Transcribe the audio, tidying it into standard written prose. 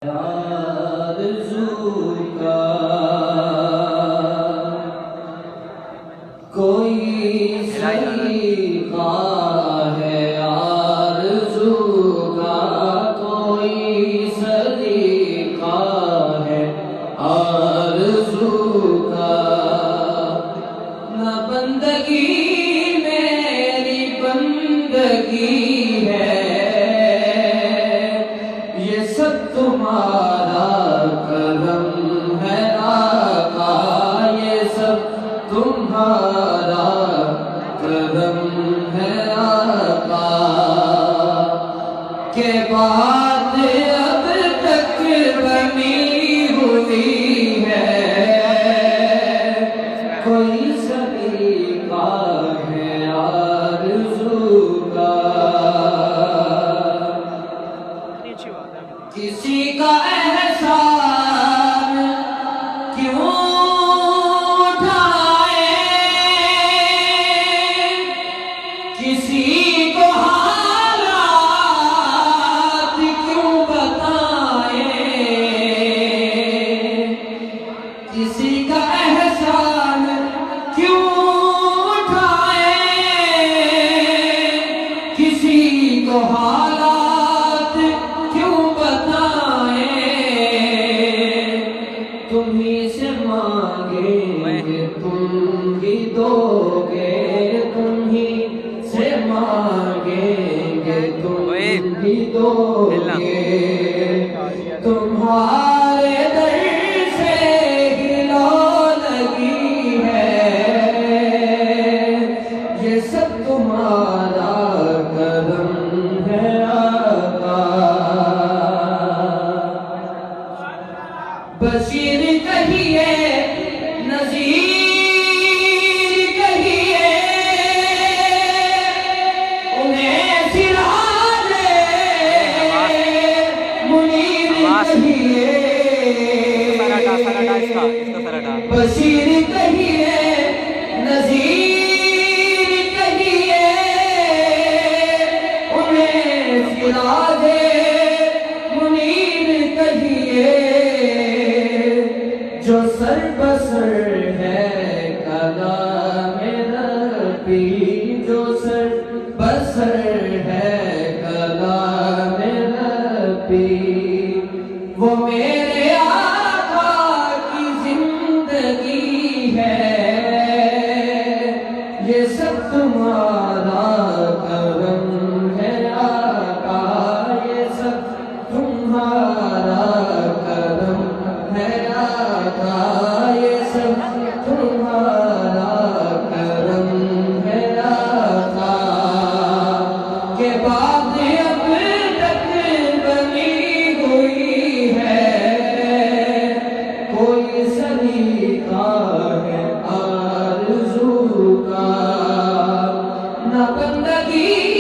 آرزو کا کوئی سلیقہ ہے، آرزو کا کوئی سلیقہ ہے، آرزو کا نہ بندگی میری بندگی ہے، یہ سب تمہارا کرم ہے آقا، یہ سب تمہارا کرم ہے آقا، کہ بات اب تک بنی ہوئی ہے، کوئی سلیقہ ہے آرزو کا، کسی کا احسان کیوں اٹھائے، کسی کو حالات کیوں بتائیں، کسی کا احسان کیوں اٹھائیں، کسی کو حالات کیوں بتائیں، تمہیں سے مانگیں گے تم ہی دو گے، تمہیں سے مانگیں گے تم ہی دو گے، تمہارے در سے ہی لو لگی ہے، یہ سب تمہارا کرم ہے آقا، بشیر کہیے نذیر کہیے، انہیں سراج منیر کہیے، بشیر کہیے نذیر کہیے، انہیں سراج منیر کہیے، جو سر بسر ہے کلام ربی، جو سر بسر ہے کلام ربی، وہ میرے آقا کی زندگی ہے، یہ سب تمہارا کرم ہے آقا، یہ سب تمہارا کرم ہے آقا، یہ سب تمہارا کرم ہے آقا، کہ بات اب تک بنی ہوئی ہے، کوئی سلیقہ ہے آرزو کا، نہ بندگی